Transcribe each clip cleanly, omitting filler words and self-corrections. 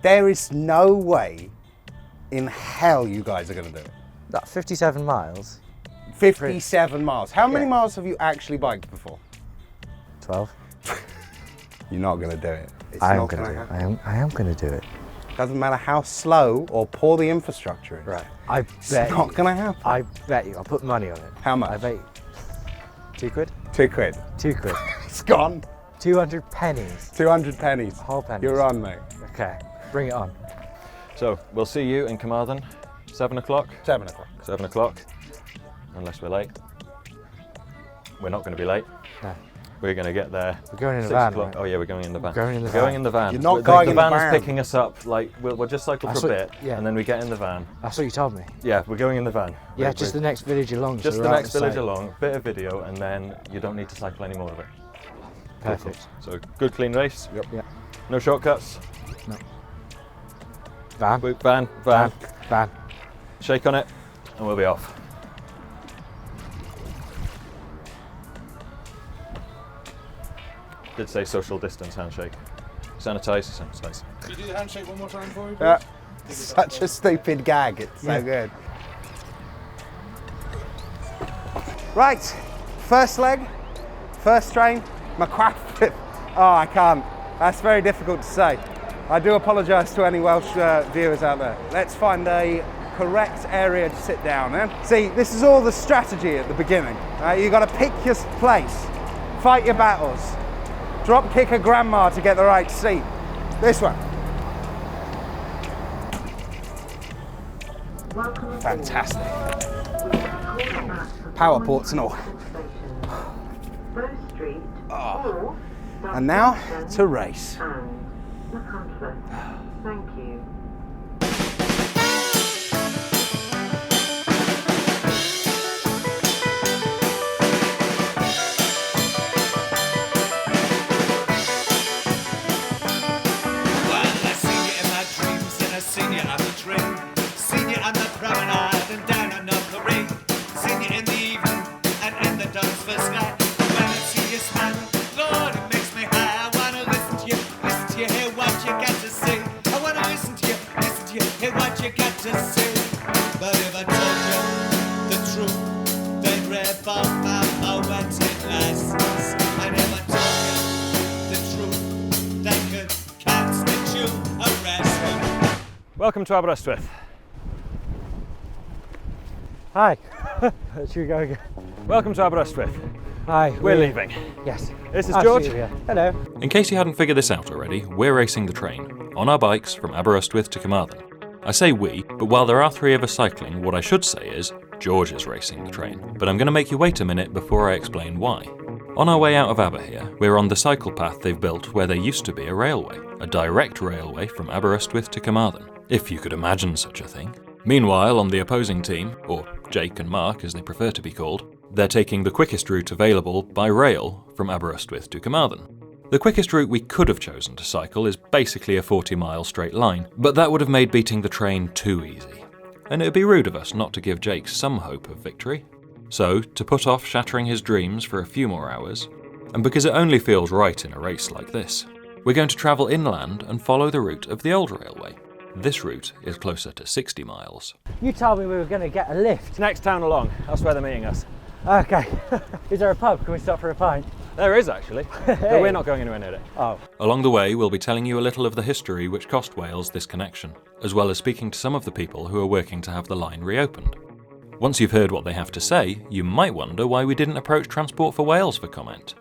There is no way in hell you guys are going to do it. That 57 miles? 57 miles. How many miles have you actually biked before? 12. You're not going to do it. I am going to do it. I am going to do it. Doesn't matter how slow or poor the infrastructure is. Right. It's not going to happen. I bet you. I'll put money on it. How much? I bet you. 2 quid? 2 quid. 2 quid. It's gone. 200 pennies. 200 pennies. Whole pennies. You're on, mate. Okay. Bring it on. So we'll see you in Carmarthen, 7 o'clock. 7 o'clock. 7 o'clock, unless we're late. We're not going to be late. No. We're going to get there. We're going in the 6 van. o'clock. Right? Oh yeah, we're going in the van. Going in the we're van. going in the van. You're not going in the van. The van's picking us up. Like we'll just cycle for a bit, and then we get in the van. That's what you told me. Yeah, we're going in the van. Yeah, just the next village along. Just so the we're next out of village sight. along. Bit of video, and then you don't need to cycle any more of it. Perfect. So good, clean race. Yep. Yeah. No shortcuts. No. Van. Van. Shake on it, and we'll be off. Did say social distance handshake. Sanitize. Can you do the handshake one more time for me, please? Yeah. Such a stupid gag. It's so good. Right. First leg. First train. McQuaff. Oh, I can't. That's very difficult to say. I do apologise to any Welsh viewers out there. Let's find a correct area to sit down in. See, this is all the strategy at the beginning. You've got to pick your place, fight your battles, drop kick a grandma to get the right seat. This one. Fantastic. Power ports and all. Oh. And now to race. Thank you. Welcome to Aberystwyth. Hi. Should we go again? Welcome to Aberystwyth. Hi. We're leaving. Yes. This is George. Yeah. Hello. In case you hadn't figured this out already, we're racing the train, on our bikes from Aberystwyth to Carmarthen. I say we, but while there are 3 of us cycling, what I should say is George is racing the train. But I'm going to make you wait a minute before I explain why. On our way out of Aber here, we're on the cycle path they've built where there used to be a railway, a direct railway from Aberystwyth to Carmarthen, if you could imagine such a thing. Meanwhile, on the opposing team, or Jake and Mark as they prefer to be called, they're taking the quickest route available by rail from Aberystwyth to Carmarthen. The quickest route we could have chosen to cycle is basically a 40-mile straight line, but that would have made beating the train too easy. And it would be rude of us not to give Jake some hope of victory. So, to put off shattering his dreams for a few more hours, and because it only feels right in a race like this, we're going to travel inland and follow the route of the old railway. This route is closer to 60 miles. You told me we were going to get a lift. Next town along, that's where they're meeting us. Okay. Is there a pub? Can we stop for a pint? There is actually, but we're not going anywhere near it. Oh. Along the way, we'll be telling you a little of the history which cost Wales this connection, as well as speaking to some of the people who are working to have the line reopened. Once you've heard what they have to say, you might wonder why we didn't approach Transport for Wales for comment.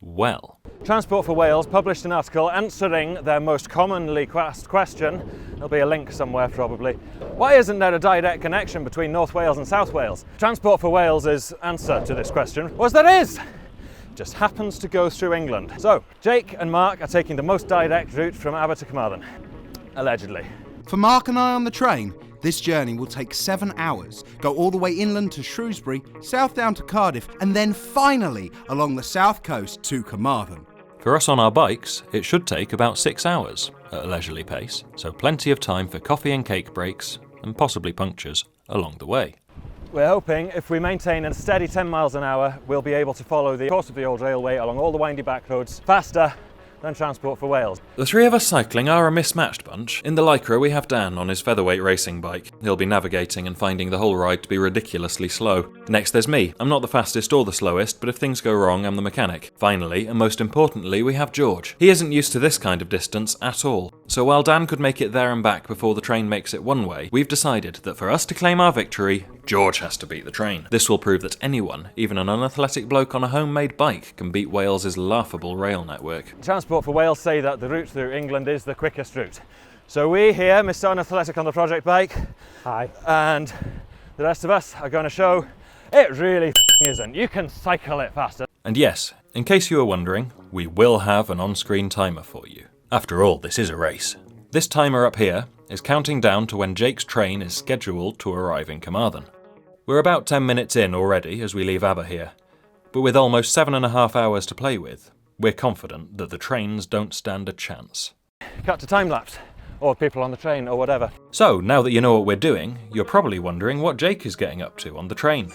Well, Transport for Wales published an article answering their most commonly asked question. There'll be a link somewhere probably. Why isn't there a direct connection between North Wales and South Wales? Transport for Wales' answer to this question was there is! Just happens to go through England. So, Jake and Mark are taking the most direct route from Aber to Carmarthen. Allegedly. For Mark and I on the train, this journey will take 7 hours, go all the way inland to Shrewsbury, south down to Cardiff, and then finally along the south coast to Carmarthen. for us on our bikes, it should take about 6 hours at a leisurely pace, so plenty of time for coffee and cake breaks, and possibly punctures, along the way. We're hoping if we maintain a steady 10 miles an hour, we'll be able to follow the course of the old railway along all the windy back roads faster then Transport for Wales. The three of us cycling are a mismatched bunch. In the Lycra we have Dan on his featherweight racing bike. He'll be navigating and finding the whole ride to be ridiculously slow. Next there's me. I'm not the fastest or the slowest, but if things go wrong I'm the mechanic. Finally, and most importantly, we have George. He isn't used to this kind of distance at all. So while Dan could make it there and back before the train makes it one way, we've decided that for us to claim our victory, George has to beat the train. This will prove that anyone, even an unathletic bloke on a homemade bike, can beat Wales's laughable rail network. Transport for Wales say that the route through England is the quickest route. So we here, Mr. Unathletic on the project bike, Hi. and the rest of us are going to show it really isn't. You can cycle it faster. And yes, in case you were wondering, we will have an on-screen timer for you. After all, this is a race. This timer up here is counting down to when Jake's train is scheduled to arrive in Carmarthen. We're about 10 minutes in already as we leave Aber here, but with almost 7.5 hours to play with, we're confident that the trains don't stand a chance. Cut to time lapse, or people on the train, or whatever. So, now that you know what we're doing, you're probably wondering what Jake is getting up to on the train.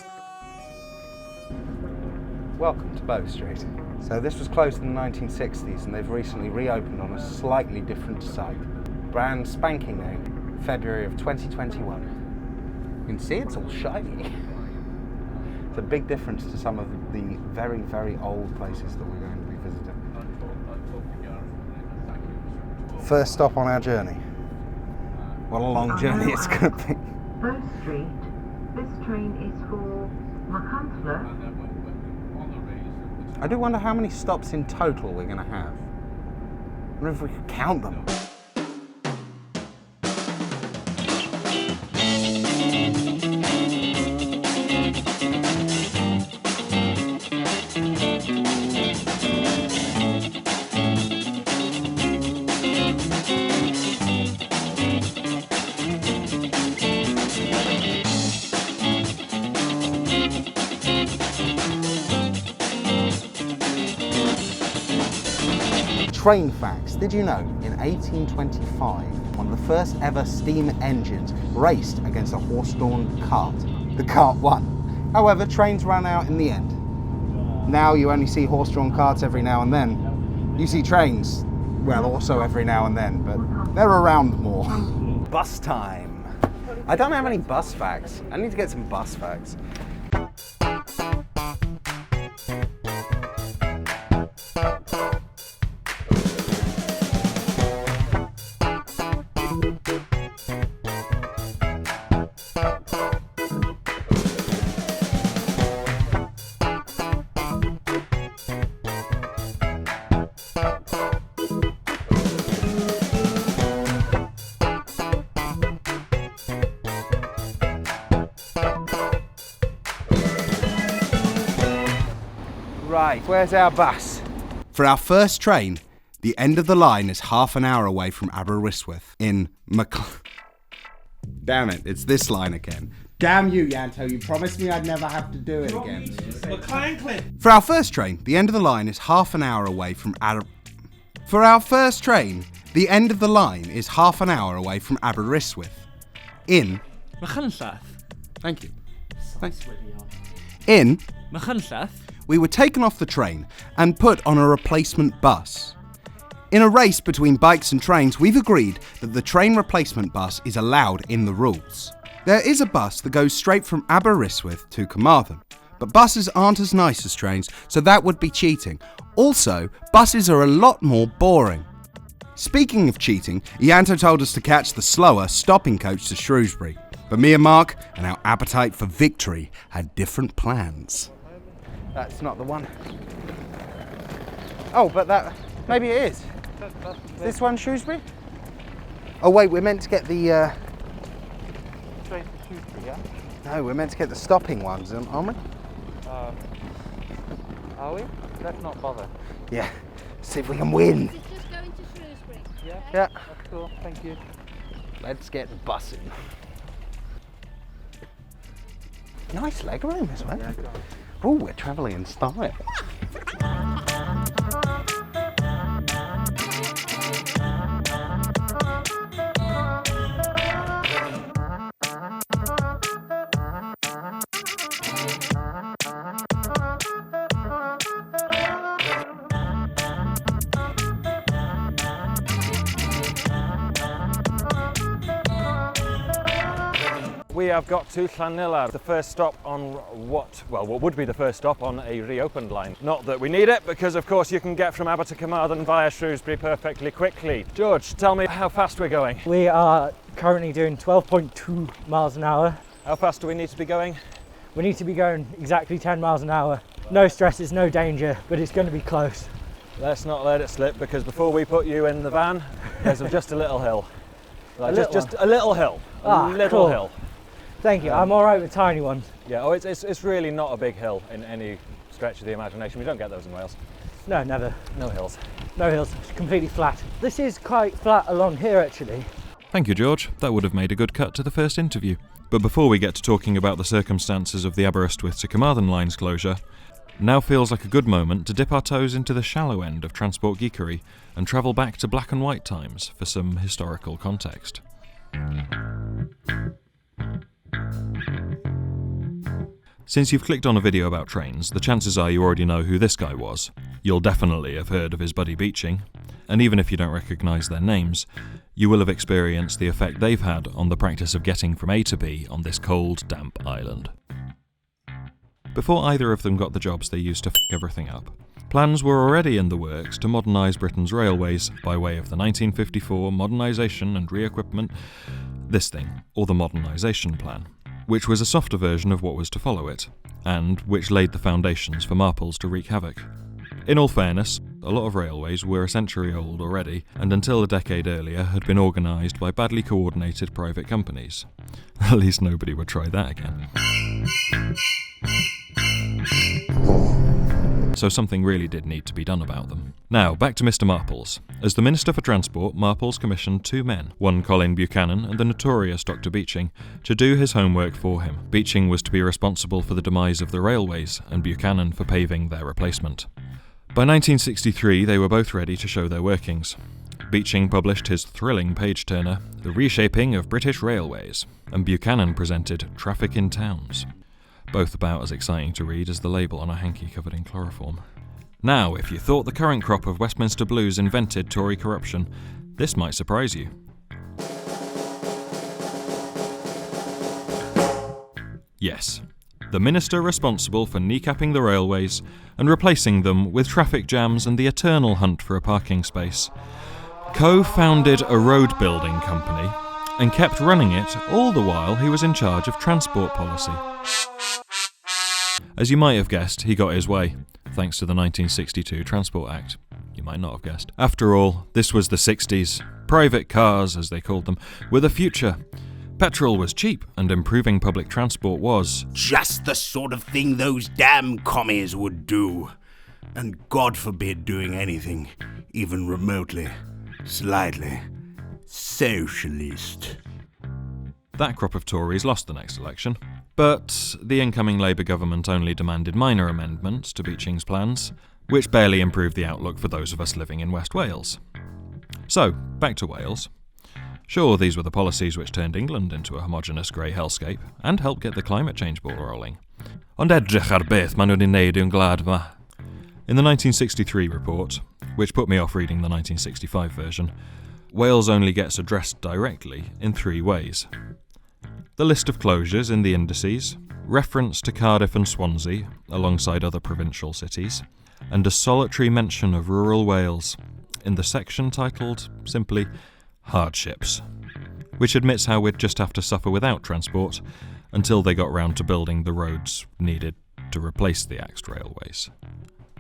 Welcome to Bow Street. So this was closed in the 1960s and they've recently reopened on a slightly different site. Brand spanking new, February of 2021. You can see it's all shiny. It's a big difference to some of the very, very old places that we're going to be visiting. First stop on our journey. What a long journey it's going to be. Bow Street. This train is for Makeshift. I do wonder how many stops in total we're going to have. I wonder if we could count them. Train facts. Did you know in 1825 one of the first ever steam engines raced against a horse-drawn cart? The cart won. However, trains ran out in the end. Now you only see horse-drawn carts every now and then. You see trains, well, also every now and then, but they're around more. Bus time. I don't have any bus facts. I need to get some bus facts. Right, where's our bus? For our first train, the end of the line is half an hour away from Aberystwyth in Damn it, it's this line again. Damn you, Yanto, you promised me I'd never have to do it again. For our first train, the end of the line is half an hour away from For our first train, the end of the line is half an hour away from Aberystwyth in Thank you. Thanks. In we were taken off the train and put on a replacement bus. In a race between bikes and trains, we've agreed that the train replacement bus is allowed in the rules. There is a bus that goes straight from Aberystwyth to Carmarthen, but buses aren't as nice as trains, so that would be cheating. Also, buses are a lot more boring. Speaking of cheating, Ianto told us to catch the slower stopping coach to Shrewsbury, but me and Mark and our appetite for victory had different plans. That's not the one. Oh, but that, maybe it is. Is this one Shrewsbury? Oh wait, we're meant to get the... Train to Shrewsbury, yeah? No, we're meant to get the stopping ones, aren't we? Are we? Let's not bother. Yeah, see if we can win. Is it just going to Shrewsbury? Yeah? Yeah. That's cool, thank you. Let's get bussing. Nice leg room as well. Oh, we're travelling in style. we have got to Llanillar, the first stop on what would be the first stop on a reopened line. Not that we need it, because of course you can get from Aberystwyth to Carmarthen via Shrewsbury perfectly quickly. George, tell me how fast we're going. We are currently doing 12.2 miles an hour. How fast do we need to be going? We need to be going exactly 10 miles an hour. No stresses, no danger, but it's going to be close. Let's not let it slip, because before we put you in the van, there's just a little hill. Like just a little hill. A little cool. hill. Thank you. I'm all right with tiny ones. Yeah, oh, it's really not a big hill in any stretch of the imagination. We don't get those in Wales. No, never. No hills. No hills, it's completely flat. This is quite flat along here actually. Thank you, George. That would have made a good cut to the first interview. But before we get to talking about the circumstances of the Aberystwyth to Carmarthen line's closure, now feels like a good moment to dip our toes into the shallow end of transport geekery and travel back to black and white times for some historical context. Since you've clicked on a video about trains, the chances are you already know who this guy was. You'll definitely have heard of his buddy Beeching, and even if you don't recognise their names, you will have experienced the effect they've had on the practice of getting from A to B on this cold, damp island. Before either of them got the jobs they used to f*** everything up, plans were already in the works to modernise Britain's railways by way of the 1954 Modernisation and Re-equipment, this thing, or the Modernisation Plan, which was a softer version of what was to follow it, and which laid the foundations for Marples to wreak havoc. In all fairness, a lot of railways were a century old already, and until a decade earlier had been organised by badly coordinated private companies. At least nobody would try that again. So something really did need to be done about them. Now, back to Mr. Marples. As the Minister for Transport, Marples commissioned two men, one Colin Buchanan and the notorious Dr. Beeching, to do his homework for him. Beeching was to be responsible for the demise of the railways, and Buchanan for paving their replacement. By 1963, they were both ready to show their workings. Beeching published his thrilling page-turner, The Reshaping of British Railways, and Buchanan presented Traffic in Towns. Both about as exciting to read as the label on a hanky covered in chloroform. Now, if you thought the current crop of Westminster Blues invented Tory corruption, this might surprise you. Yes, the minister responsible for kneecapping the railways and replacing them with traffic jams and the eternal hunt for a parking space, co-founded a road building company and kept running it all the while he was in charge of transport policy. As you might have guessed, he got his way, thanks to the 1962 Transport Act. You might not have guessed. After all, this was the 60s. Private cars, as they called them, were the future. Petrol was cheap, and improving public transport was just the sort of thing those damn commies would do. And God forbid doing anything, even remotely, slightly, socialist. That crop of Tories lost the next election, but the incoming Labour government only demanded minor amendments to Beeching's plans, which barely improved the outlook for those of us living in West Wales. So, back to Wales. Sure, these were the policies which turned England into a homogeneous grey hellscape, and helped get the climate change ball rolling. Ond edrych ar beth maen nhw 'di neud i'w gwlad yma. In the 1963 report, which put me off reading the 1965 version, Wales only gets addressed directly in three ways. The list of closures in the indices, reference to Cardiff and Swansea, alongside other provincial cities, and a solitary mention of rural Wales in the section titled, simply, Hardships, which admits how we'd just have to suffer without transport until they got round to building the roads needed to replace the axed railways.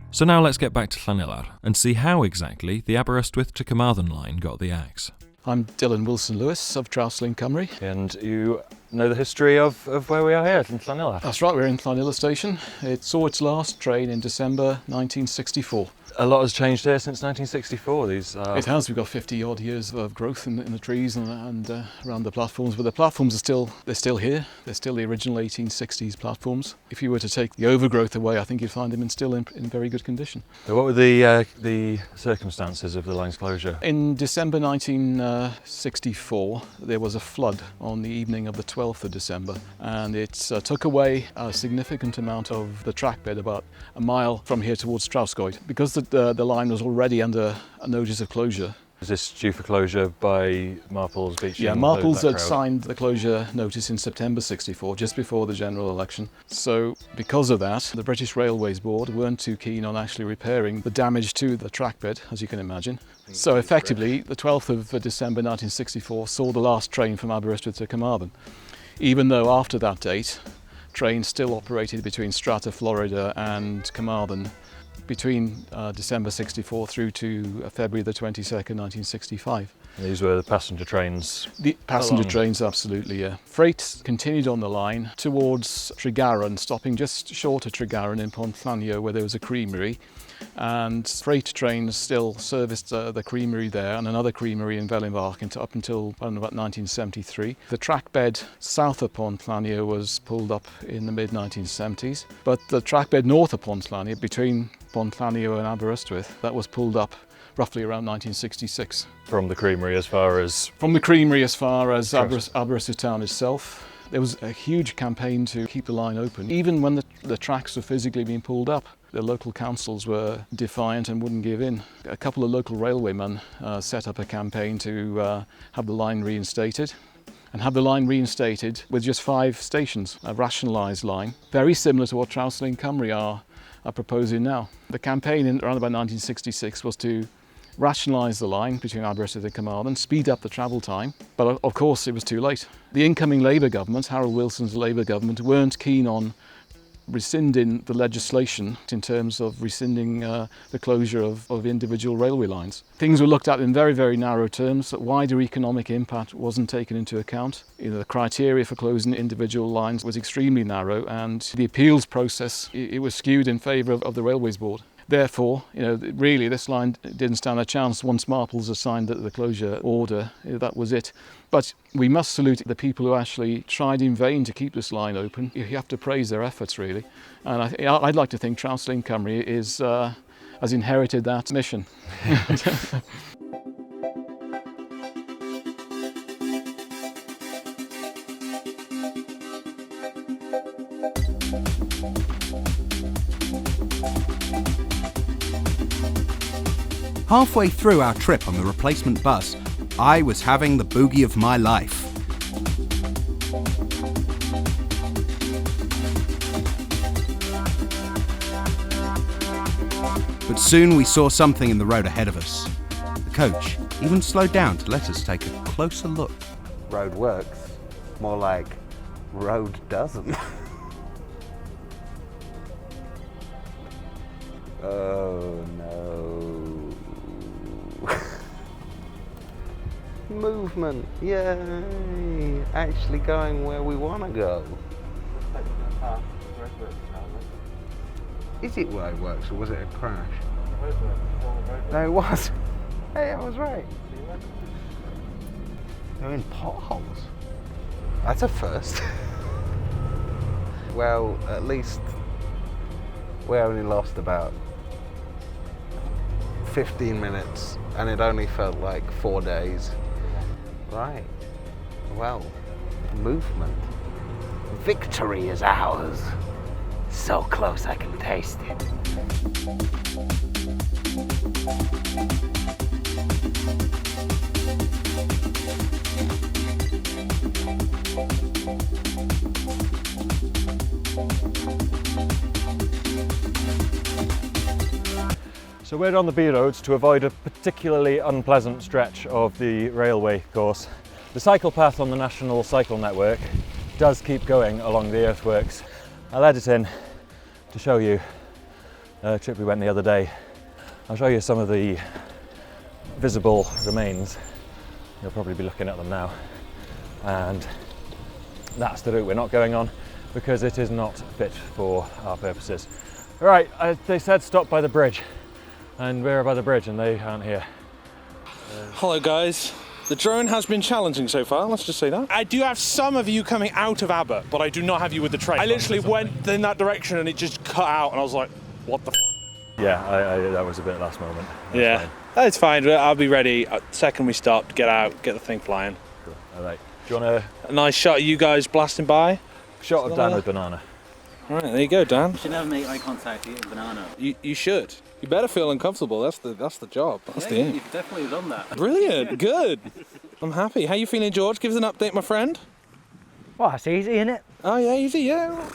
So now let's get back to Llanillar and see how exactly the Aberystwyth to Carmarthen line got the axe. I'm Dylan Wilson-Lewis of Trowsling, Cymru. And you know the history of where we are here in Llanillar? That's right, we're in Llanillar station. It saw its last train in December 1964. A lot has changed here since 1964. It has. We've got 50 odd years of growth in the trees and around the platforms, but the platforms they're still here. They're still the original 1860s platforms. If you were to take the overgrowth away, I think you'd find them still in very good condition. So what were the circumstances of the line's closure? In December 1964, there was a flood on the evening of the 12th of December, and it took away a significant amount of the track bed, about a mile from here towards Shrewsbury. Because the line was already under a notice of closure, Is this due for closure by Marple's Beach? Yeah, Marple's had signed the closure notice in September 64, just before the general election. So because of that, the British Railways Board weren't too keen on actually repairing the damage to the track bed, as you can imagine. So effectively, the 12th of December 1964 saw the last train from Aberystwyth to Carmarthen, even though after that date, trains still operated between Strata, Florida and Carmarthen between December 64 through to February the 22nd, 1965. These were the passenger trains? The passenger trains, absolutely, yeah. Freight continued on the line towards Tregaron, stopping just short of Tregaron in Pontlanio, where there was a creamery. And freight trains still serviced the creamery there and another creamery in Wellenbach up until about 1973. The track bed south of Pontlanio was pulled up in the mid-1970s, but the track bed north of Pontlanio, between Pontlanio and Aberystwyth, that was pulled up roughly around 1966. From the creamery as far as? From the creamery as far as Aberystwyth town itself. There was a huge campaign to keep the line open, even when the tracks were physically being pulled up. The local councils were defiant and wouldn't give in. A couple of local railwaymen set up a campaign to have the line reinstated. And have the line reinstated with just 5 stations, a rationalised line, very similar to what Trowsel and Cymru are proposing now. The campaign around about 1966 was to rationalise the line between Aberystwyth and Carmarthen, speed up the travel time, but of course it was too late. The incoming Labour government, Harold Wilson's Labour government, weren't keen on rescinding the legislation in terms of rescinding the closure of individual railway lines. Things were looked at in very, very narrow terms. Wider economic impact wasn't taken into account. The criteria for closing individual lines was extremely narrow, and the appeals process, it was skewed in favour of the Railways Board. Therefore, really this line didn't stand a chance. Once Marple's assigned the closure order, that was it. But we must salute the people who actually tried in vain to keep this line open. You have to praise their efforts, really. And I'd like to think Trowsel and Cymru has inherited that mission. Halfway through our trip on the replacement bus, I was having the boogie of my life. But soon we saw something in the road ahead of us. The coach even slowed down to let us take a closer look. Road works, more like road doesn't. Oh no. Movement, yay! Actually going where we want to go. Is it roadworks or was it a crash? No, it was. Hey, I was right. They're in potholes. That's a first. Well, at least we only lost about 15 minutes and it only felt like 4 days. Right. Well, movement. Victory is ours. So close I can taste it. So we're on the B roads to avoid a particularly unpleasant stretch of the railway course. The cycle path on the National Cycle Network does keep going along the earthworks. I'll add it in to show you a trip we went the other day. I'll show you some of the visible remains. You'll probably be looking at them now. And that's the route we're not going on because it is not fit for our purposes. All right, they said stop by the bridge. And we're by the bridge and they aren't here. Hello guys. The drone has been challenging so far, let's just say that. I do have some of you coming out of Aber, but I do not have you with the train. I literally went in that direction and it just cut out and I was like, what the f***? Yeah, that was a bit last moment. That's fine. That's fine, I'll be ready. Second we stopped, get out, get the thing flying. Cool. All right. Do you want a nice shot of you guys blasting by? Shot of Dan with banana. Right, there you go, Dan. You should never make eye contact eating a banana. You should. You better feel uncomfortable. That's the job. That's the aim. You've definitely done that. Brilliant. Good. I'm happy. How you feeling, George? Give us an update, my friend. Well, it's easy, isn't it? Oh yeah, easy. Yeah.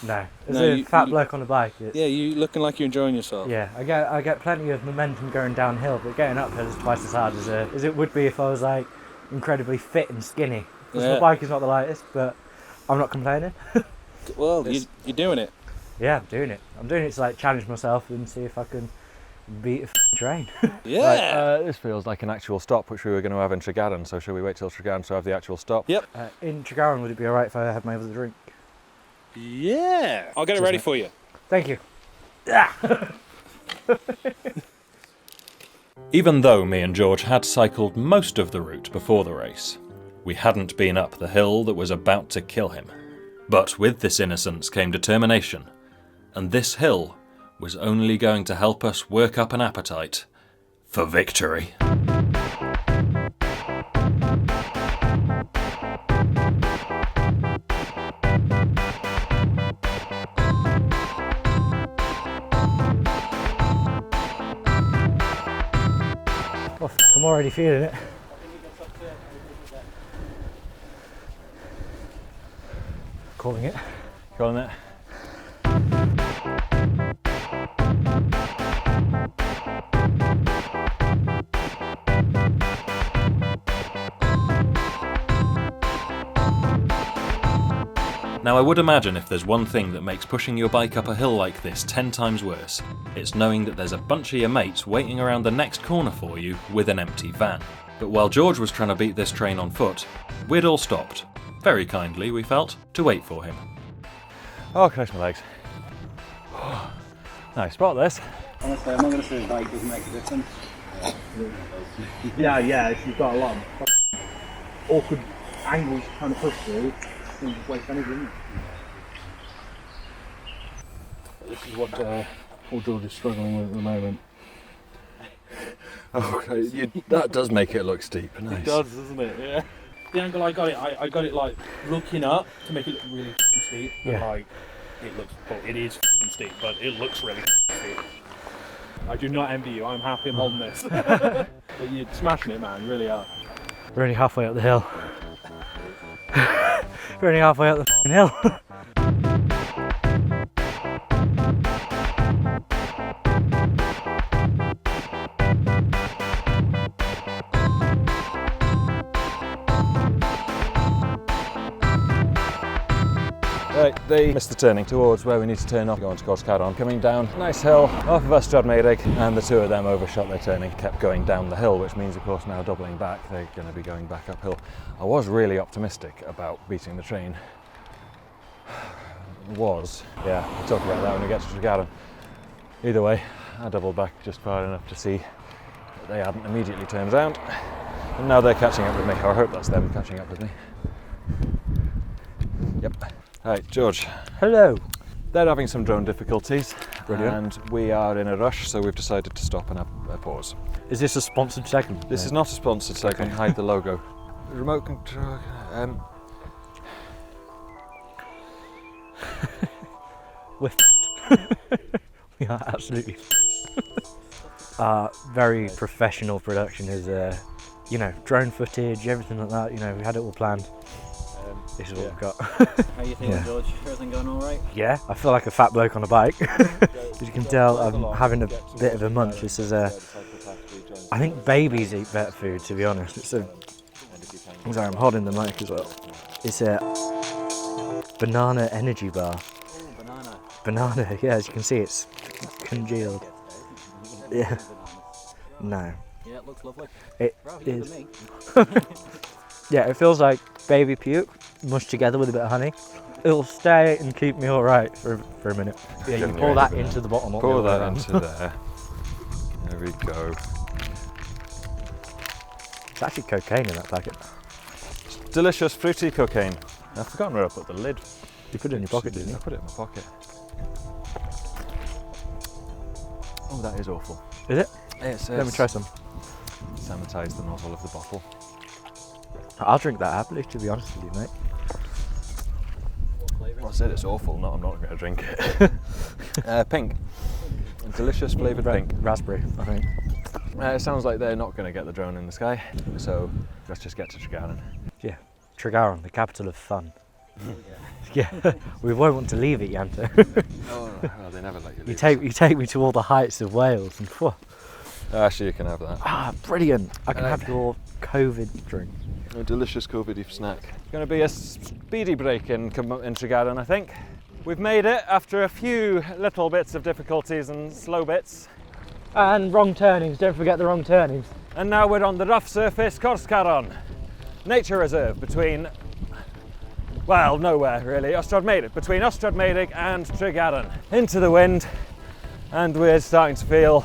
No, there's a fat bloke on the bike. Yeah, you looking like you're enjoying yourself. Yeah, I get plenty of momentum going downhill, but getting uphill is twice as hard as it would be if I was like incredibly fit and skinny. Because the bike is not the lightest, but I'm not complaining. Well, you're doing it. Yeah, I'm doing it. I'm doing it to like challenge myself and see if I can beat a train. Yeah. Right, this feels like an actual stop, which we were going to have in Tregaron. So shall we wait till Tregaron to have the actual stop? Yep. In Tregaron, would it be alright if I had my other drink? Yeah. I'll get it ready for you. Thank you. Even though me and George had cycled most of the route before the race, we hadn't been up the hill that was about to kill him. But with this innocence came determination, and this hill was only going to help us work up an appetite for victory. Oh, I'm already feeling it. Calling it. Calling it. Now I would imagine if there's one thing that makes pushing your bike up a hill like this 10 times worse, it's knowing that there's a bunch of your mates waiting around the next corner for you with an empty van. But while George was trying to beat this train on foot, we'd all stopped, very kindly we felt, to wait for him. Oh, crash my legs. Nice spot this. Honestly, I'm not going to say the bike doesn't make a difference. Yeah, if you've got a lot of awkward angles trying to push through, you just waste energy, isn't it? This is what poor George is struggling with at the moment. Okay, that does make it look steep. Nice. It does, doesn't it? Yeah. The angle I got it like looking up to make it look really steep. Yeah. Like it is steep, but it looks really steep. I do not envy you. I'm happy I'm holding this. But you're smashing it, man. You really are. We're only halfway up the hill. We're only halfway up the hill. Right, they missed the turning towards where we need to turn off, going towards Carmarthen. Coming down, nice hill, off of us Shrewsbury, and the two of them overshot their turning, kept going down the hill, which means of course now doubling back, they're going to be going back uphill. I was really optimistic about beating the train. We'll talk about that when we get to Tregaron. Either way, I doubled back just far enough to see that they hadn't immediately turned around, and now they're catching up with me, or I hope that's them catching up with me. Yep. Right, George. Hello. They're having some drone difficulties. Brilliant. And we are in a rush, so we've decided to stop and have a pause. Is this a sponsored segment? This is not a sponsored segment, hide the logo. Remote control, We're we are absolutely very professional production is, drone footage, everything like that, we had it all planned. This is what we've got. How are you feeling, George? Everything going all right? Yeah, I feel like a fat bloke on a bike. As you can tell, I'm having a bit of a munch. This is I think babies eat better food, to be honest. Sorry, I'm holding the mic as well. It's a banana energy bar. Oh, Banana, yeah, as you can see, it's congealed. Yeah. No. Yeah, it looks lovely. It is. Yeah, it feels like baby puke mushed together with a bit of honey. It'll stay and keep me all right for a minute. Yeah, you pour that into the bottom. Pour that into there. There we go. It's actually cocaine in that packet. It's delicious fruity cocaine. I've forgotten where I put the lid. You put it in your pocket, didn't you? I put it in my pocket. Oh, that is awful. Is it? Let me try some. Sanitize the nozzle of the bottle. I'll drink that happily, to be honest with you, mate. I said it's awful, I'm not going to drink it. Pink. A delicious flavoured pink. Raspberry, I think. It sounds like they're not going to get the drone in the sky, so let's just get to Tregaron. Yeah, Tregaron, the capital of fun. Yeah, we won't want to leave it, Yanto. Oh, well, they never let you leave. You take me to all the heights of Wales and phew. Actually, you can have that. Ah, brilliant. I can have your COVID drink. A delicious COVID snack. It's going to be a speedy break in Tregaron, I think. We've made it after a few little bits of difficulties and slow bits. And wrong turnings, don't forget the wrong turnings. And now we're on the rough surface Corscaron, nature reserve between, well, nowhere really, between Ostradmedig and Tregaron. Into the wind, and we're starting to feel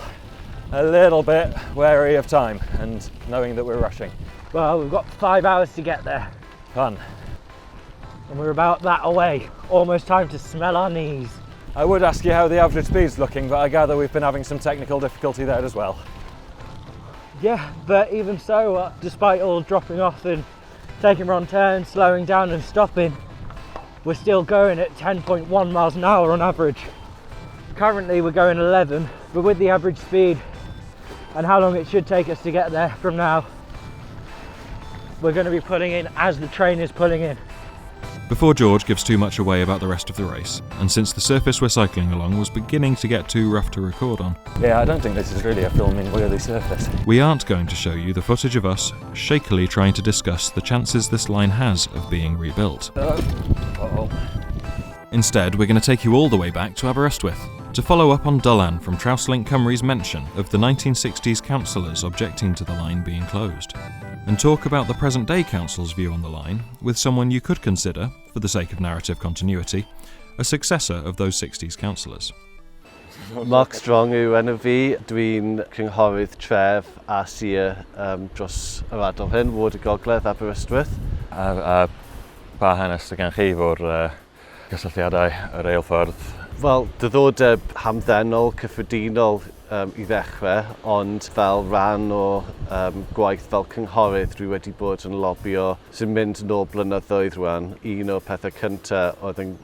a little bit wary of time and knowing that we're rushing. Well, we've got 5 hours to get there. Fun. And we're about that away. Almost time to smell our knees. I would ask you how the average speed's looking, but I gather we've been having some technical difficulty there as well. Yeah, but even so, despite all dropping off and taking wrong turns, slowing down and stopping, we're still going at 10.1 miles an hour on average. Currently we're going 11, but with the average speed and how long it should take us to get there from now, we're going to be pulling in as the train is pulling in. Before George gives too much away about the rest of the race, and since the surface we're cycling along was beginning to get too rough to record on, yeah, I don't think this is really a filming-worthy surface. We aren't going to show you the footage of us shakily trying to discuss the chances this line has of being rebuilt. Instead, we're going to take you all the way back to Aberystwyth to follow up on Dylan from Trouslink Cymru's mention of the 1960s councillors objecting to the line being closed, and talk about the present-day council's view on the line with someone you could consider, for the sake of narrative continuity, a successor of those 60s councillors. Mark Strong yw enw fi. Dwi'n cynghorydd tref a sir dros yr ardal hyn, Ward y Gogledd, Aberystwyth. A pa hanes y gan chi fo'r gysylltiadau y reilffordd? Wel, diddordeb hamddenol, cyffredinol i ddechrau, ond fel rhan o gwaith fel cynghorydd dwi wedi bod yn lobio sy'n mynd yn ôl blynyddoedd rwan. Un o'r pethau cyntaf oedd yn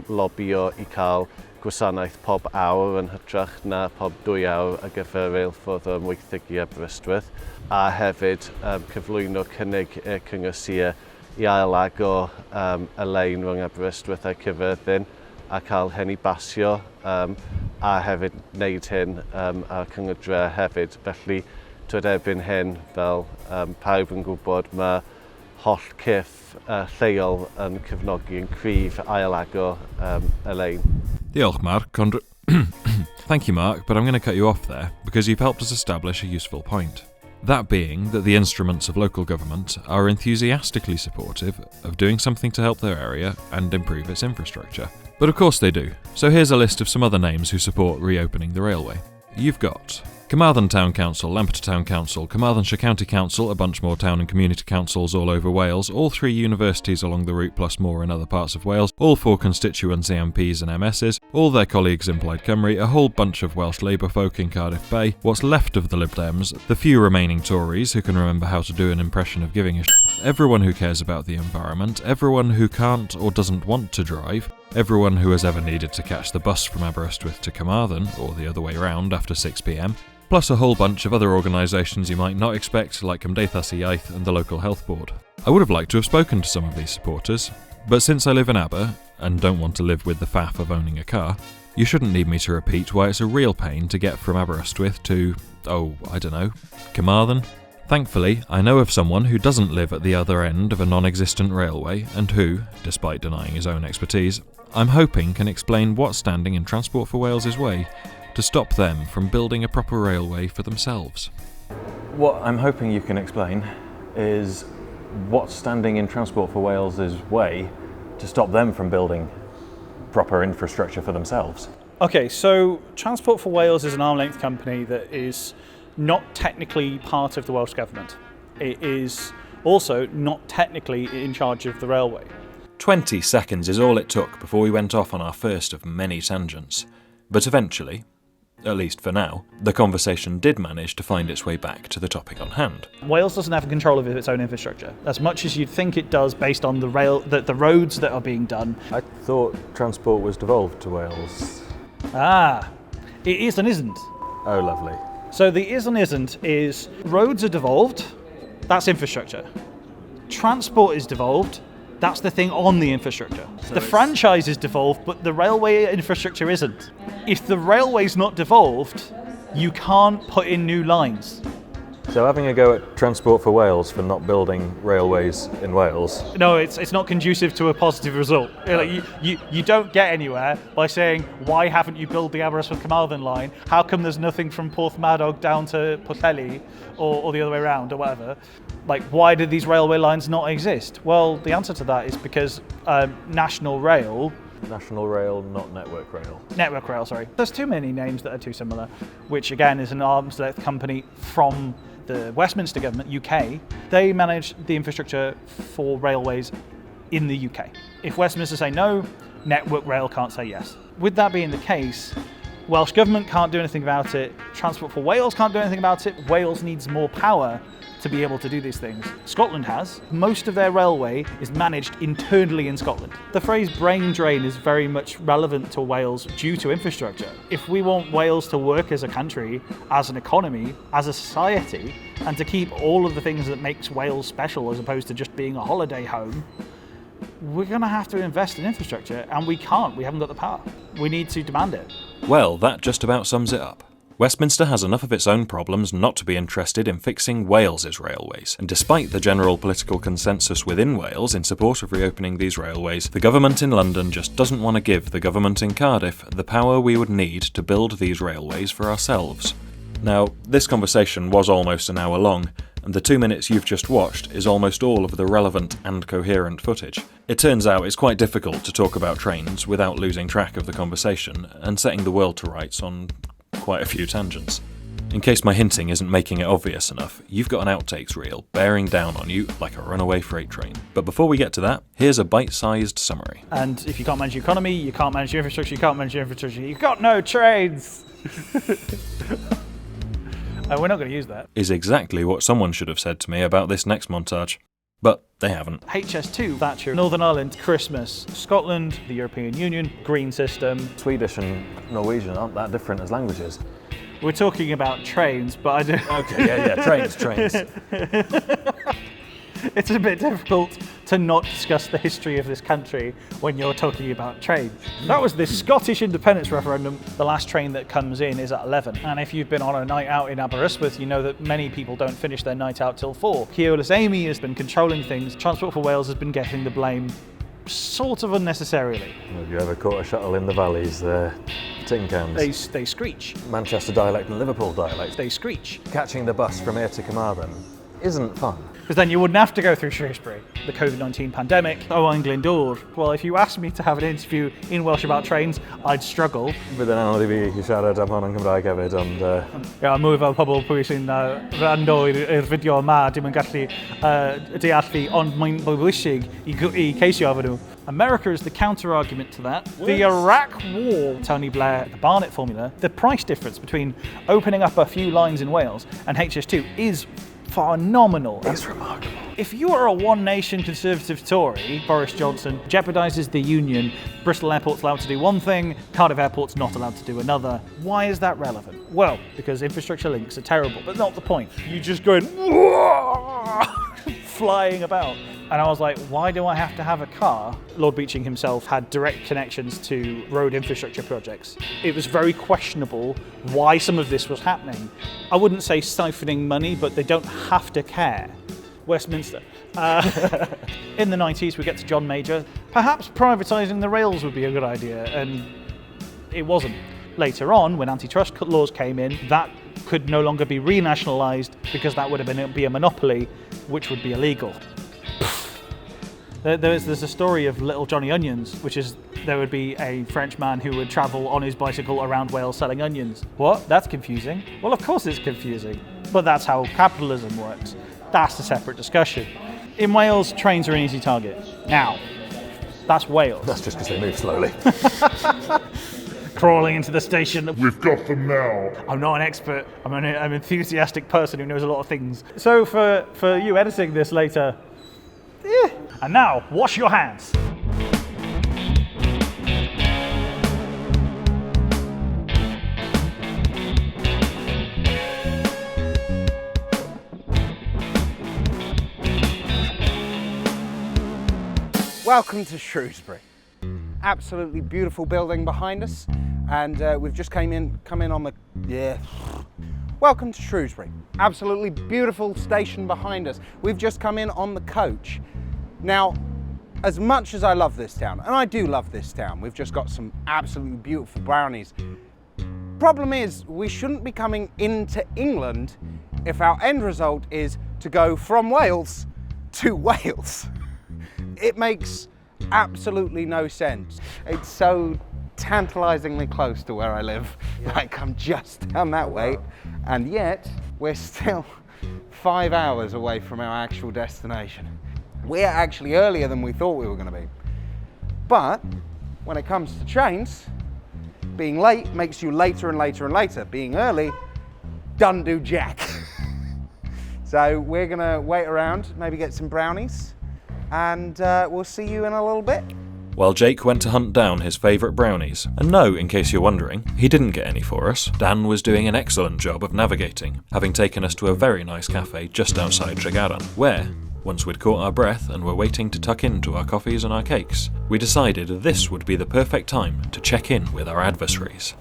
lobio i cael gwasanaeth pob awr yn hytrach na pob 2 awr ar gyfer reilffordd o ymweithygu Aberystwyth, a hefyd cyflwyno cynnig y cyngor sir i ail-agor y lein rhwng Aberystwyth a Cyfyrddin a cael hyn i basio a hefyd wneud hyn ar cyngor dre hefyd. Felly, twyd erbyn hyn, fel pawb yn gwybod, mae holl cyff lleol yn cefnogi yn cryf ail-agor y lein. Diolch, Mark. Thank you, Mark, but I'm going to cut you off there because you've helped us establish a useful point. That being that the instruments of local government are enthusiastically supportive of doing something to help their area and improve its infrastructure. But of course they do. So here's a list of some other names who support reopening the railway. You've got Carmarthen Town Council, Lampeter Town Council, Carmarthenshire County Council, a bunch more town and community councils all over Wales, all 3 universities along the route plus more in other parts of Wales, all 4 constituency MPs and MSs, all their colleagues in Plaid Cymru, a whole bunch of Welsh Labour folk in Cardiff Bay, what's left of the Lib Dems, the few remaining Tories who can remember how to do an impression of giving a shit, everyone who cares about the environment, everyone who can't or doesn't want to drive, everyone who has ever needed to catch the bus from Aberystwyth to Carmarthen, or the other way round after 6 p.m, plus a whole bunch of other organisations you might not expect, like Cymdeithas y Iaith and the local health board. I would have liked to have spoken to some of these supporters, but since I live in Aber, and don't want to live with the faff of owning a car, you shouldn't need me to repeat why it's a real pain to get from Aberystwyth to, I don't know, Carmarthen. Thankfully, I know of someone who doesn't live at the other end of a non-existent railway and who, despite denying his own expertise, I'm hoping can explain what's standing in Transport for Wales' way to stop them from building a proper railway for themselves. What I'm hoping you can explain is what's standing in Transport for Wales' way to stop them from building proper infrastructure for themselves. Okay, so Transport for Wales is an arm-length company that is not technically part of the Welsh Government. It is also not technically in charge of the railway. 20 seconds is all it took before we went off on our first of many tangents. But eventually, at least for now, the conversation did manage to find its way back to the topic on hand. Wales doesn't have control of its own infrastructure, as much as you'd think it does based on the roads that are being done. I thought transport was devolved to Wales. Ah, it is and isn't. Oh, lovely. So the is and isn't is roads are devolved, that's infrastructure. Transport is devolved, that's the thing on the infrastructure. So the franchise is devolved, but the railway infrastructure isn't. If the railway's not devolved, you can't put in new lines. So having a go at Transport for Wales for not building railways in Wales? No, it's not conducive to a positive result. You don't get anywhere by saying, why haven't you built the Aberystwyth Carmarthen line? How come there's nothing from Porthmadog down to Pwllheli or the other way around or whatever? Like, why did these railway lines not exist? Well, the answer to that is because National Rail, not Network Rail. Network Rail, sorry. There's too many names that are too similar, which again is an arm's length company from the Westminster government, UK. They manage the infrastructure for railways in the UK. If Westminster say no, Network Rail can't say yes. With that being the case, Welsh government can't do anything about it, Transport for Wales can't do anything about it, Wales needs more power to be able to do these things. Scotland has. Most of their railway is managed internally in Scotland. The phrase brain drain is very much relevant to Wales due to infrastructure. If we want Wales to work as a country, as an economy, as a society, and to keep all of the things that makes Wales special as opposed to just being a holiday home, we're going to have to invest in infrastructure, and we can't. We haven't got the power. We need to demand it. Well, that just about sums it up. Westminster has enough of its own problems not to be interested in fixing Wales's railways, and despite the general political consensus within Wales in support of reopening these railways, the government in London just doesn't want to give the government in Cardiff the power we would need to build these railways for ourselves. Now, this conversation was almost an hour long, and the 2 minutes you've just watched is almost all of the relevant and coherent footage. It turns out it's quite difficult to talk about trains without losing track of the conversation and setting the world to rights on quite a few tangents. In case my hinting isn't making it obvious enough, you've got an outtakes reel bearing down on you like a runaway freight train. But before we get to that, here's a bite-sized summary. And if you can't manage your economy, you can't manage your infrastructure, you can't manage your infrastructure, you've got no trains! We're not going to use that. Is exactly what someone should have said to me about this next montage. But they haven't. HS2, Thatcher, Northern Ireland, Christmas, Scotland, the European Union, green system. Swedish and Norwegian aren't that different as languages. We're talking about trains, but I do... Okay, yeah, trains. It's a bit difficult to not discuss the history of this country when you're talking about trains. That was the Scottish independence referendum. The last train that comes in is at 11. And if you've been on a night out in Aberystwyth, you know that many people don't finish their night out till 4. Keolis Amy has been controlling things. Transport for Wales has been getting the blame sort of unnecessarily. Have you ever caught a shuttle in the valleys? They're tin cans. They screech. Manchester dialect and Liverpool dialect. They screech. Catching the bus from here to Carmarthen isn't fun. Because then you wouldn't have to go through Shrewsbury, the COVID-19 pandemic, Owain Glyndŵr. Well, if you asked me to have an interview in Welsh about trains, I'd struggle. Bydd yn anodd I fi siarad am hon yn Cymraeg hefyd, ond... mwy fel pobl pwy sy'n rando i'r fideo yma, dim yn gallu deallu, ond mae'n bwysig I ceisio efo nhw. America is the counter-argument to that. The Iraq War, Tony Blair, the Barnett formula, the price difference between opening up a few lines in Wales and HS2 is phenomenal. It's remarkable. If you are a one-nation Conservative Tory, Boris Johnson jeopardises the union. Bristol Airport's allowed to do one thing, Cardiff Airport's not allowed to do another. Why is that relevant? Well, because infrastructure links are terrible, but not the point. You just going flying about. And I was like, why do I have to have a car? Lord Beeching himself had direct connections to road infrastructure projects. It was very questionable why some of this was happening. I wouldn't say siphoning money, but they don't have to care. Westminster. In the 90s, we get to John Major. Perhaps privatising the rails would be a good idea, and it wasn't. Later on, when antitrust laws came in, that could no longer be renationalised because that would have be a monopoly, which would be illegal. There's a story of Little Johnny Onions, which is there would be a French man who would travel on his bicycle around Wales selling onions. What? That's confusing. Well, of course it's confusing, but that's how capitalism works. That's a separate discussion. In Wales, trains are an easy target. Now, that's Wales. That's just because they move slowly. crawling into the station. We've got them now. I'm not an expert. I'm an enthusiastic person who knows a lot of things. So for you editing this later, and now wash your hands. Welcome to Shrewsbury. Absolutely beautiful building behind us, and we've just come in on the Welcome to Shrewsbury. Absolutely beautiful station behind us. We've just come in on the coach. Now, as much as I love this town, and I do love this town, we've just got some absolutely beautiful brownies. Problem is, we shouldn't be coming into England if our end result is to go from Wales to Wales. It makes absolutely no sense. It's so tantalizingly close to where I live. Like, I'm just down that way, and yet we're still 5 hours away from our actual destination. We're actually earlier than we thought we were going to be. But when it comes to trains, being late makes you later and later and later. Being early doesn't do jack. So we're going to wait around, maybe get some brownies, and we'll see you in a little bit. While Jake went to hunt down his favourite brownies, and no, in case you're wondering, he didn't get any for us, Dan was doing an excellent job of navigating, having taken us to a very nice cafe just outside Tregaron, where, once we'd caught our breath and were waiting to tuck into our coffees and our cakes, we decided this would be the perfect time to check in with our adversaries.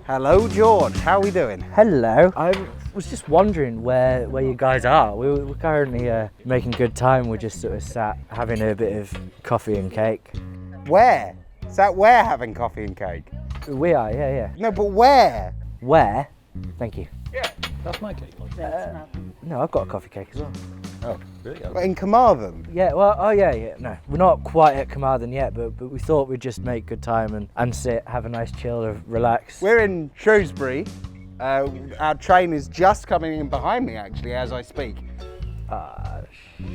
Hello, George. How are we doing? Hello. I was just wondering where you guys are. We're currently making good time. We're just sort of sat having a bit of coffee and cake. Where? Is that where having coffee and cake? We are, yeah. No, but where? Where? Thank you. Yeah, that's my cake. No, I've got a coffee cake as well. Oh, really? In Carmarthen? Yeah, well, oh yeah. No, we're not quite at Carmarthen yet, but we thought we'd just make good time and sit, have a nice chill, relax. We're in Shrewsbury. Our train is just coming in behind me, actually, as I speak.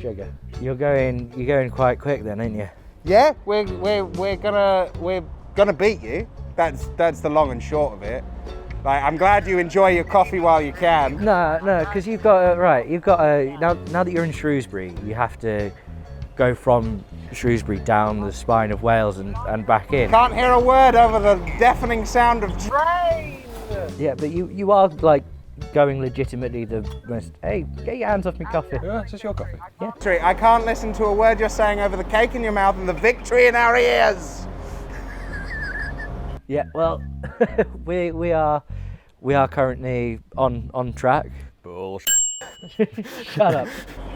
Sugar. You're going quite quick then, ain't you? Yeah, we're gonna beat you. That's the long and short of it. Like, I'm glad you enjoy your coffee while you can. No, because you've got now that you're in Shrewsbury, you have to go from Shrewsbury down the spine of Wales and back in. Can't hear a word over the deafening sound of train. Yeah, but you are like going legitimately the most. Hey, get your hands off me coffee. Yeah, it's just your coffee. Yeah. I can't listen to a word you're saying over the cake in your mouth and the victory in our ears. Yeah, well, we are currently on track. Bullshit. Shut up.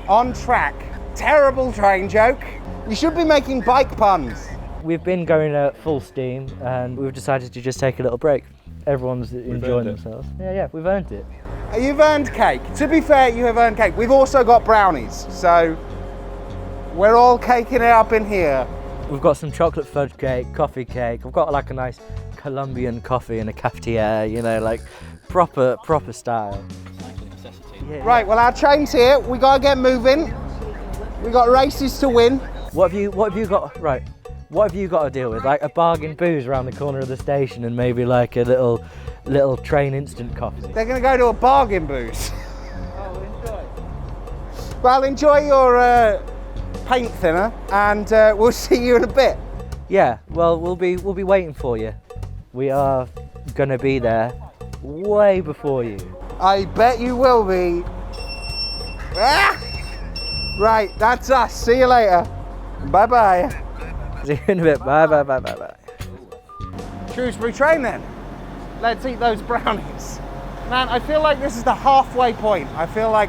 On track. Terrible train joke. You should be making bike puns. We've been going at full steam, and we've decided to just take a little break. Everyone's enjoying themselves. Yeah, we've earned it. You've earned cake. To be fair, you have earned cake. We've also got brownies, so we're all caking it up in here. We've got some chocolate fudge cake, coffee cake. We've got like a nice Colombian coffee in a cafetiere, you know, like proper style. Yeah. Right, well, our train's here. We gotta get moving. We got races to win. What have you got? Right. What have you got to deal with? Like a bargain booze around the corner of the station, and maybe like a little train instant coffee. They're gonna go to a bargain booze. Oh, enjoy. Well, enjoy your paint thinner, and we'll see you in a bit. Yeah. Well, we'll be waiting for you. We are gonna be there way before you. I bet you will be. Ah! Right, that's us. See you later. Bye bye. See you in a bit. Bye. Shrewsbury train then. Let's eat those brownies. Man, I feel like this is the halfway point. I feel like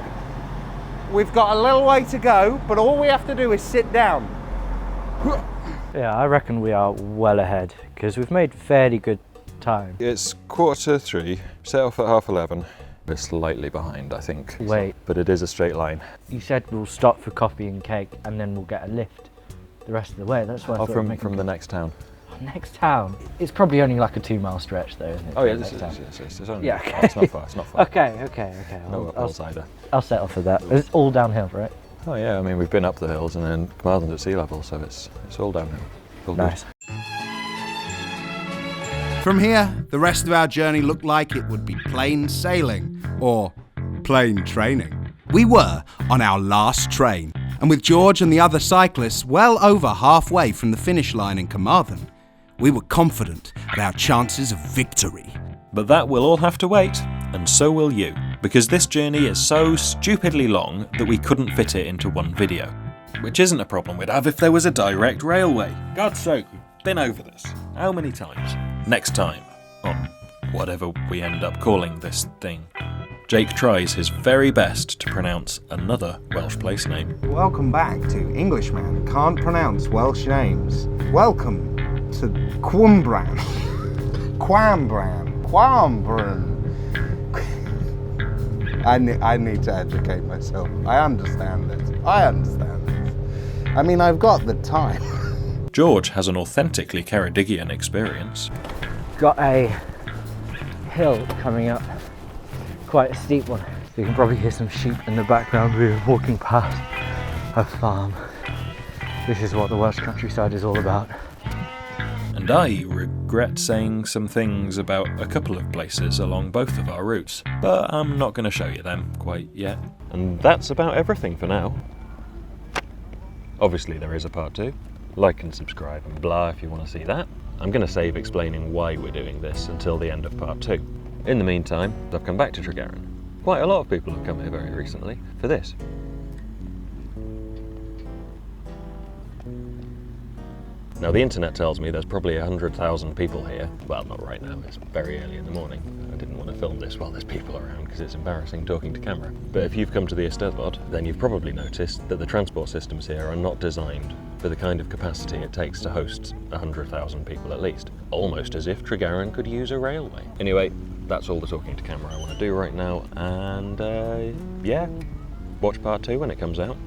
we've got a little way to go, but all we have to do is sit down. Yeah, I reckon we are well ahead because we've made fairly good time. It's 3:15. Set off at 11:30. We're slightly behind, I think. Wait. But it is a straight line. You said we'll stop for coffee and cake and then we'll get a lift the rest of the way. That's why I thought from the next town. Next town? It's probably only like a 2-mile stretch though, isn't it? Oh yeah, it's only. Yeah. It's not far. Okay. No uphill either. I'll set off with that. It's all downhill, right? Oh yeah, I mean we've been up the hills and then Carmarthen's at sea level, so it's all downhill. All nice. From here, the rest of our journey looked like it would be plain sailing, or plain training. We were on our last train, and with George and the other cyclists well over halfway from the finish line in Carmarthen, we were confident of our chances of victory. But that will all have to wait, and so will you, because this journey is so stupidly long that we couldn't fit it into one video. Which isn't a problem we'd have if there was a direct railway. God's sake, we've been over this. How many times? Next time, on whatever we end up calling this thing, Jake tries his very best to pronounce another Welsh place name. Welcome back to Englishman Can't Pronounce Welsh Names. Welcome to Quambran. I need to educate myself. I understand this. I mean, I've got the time. George has an authentically Ceredigion experience. Got a hill coming up, quite a steep one. So you can probably hear some sheep in the background. We're walking past a farm. This is what the Welsh countryside is all about. And I regret saying some things about a couple of places along both of our routes, but I'm not going to show you them quite yet. And that's about everything for now. Obviously there is a part 2. Like and subscribe and blah if you want to see that. I'm going to save explaining why we're doing this until the end of part 2. In the meantime, I've come back to Tregaron. Quite a lot of people have come here very recently for this. Now the internet tells me there's probably 100,000 people here. Well, not right now, it's very early in the morning. I didn't want to film this while there's people around because it's embarrassing talking to camera. But if you've come to the Eisteddfod, then you've probably noticed that the transport systems here are not designed for the kind of capacity it takes to host 100,000 people at least. Almost as if Tregaron could use a railway. Anyway, that's all the talking to camera I want to do right now, and yeah, watch part 2 when it comes out.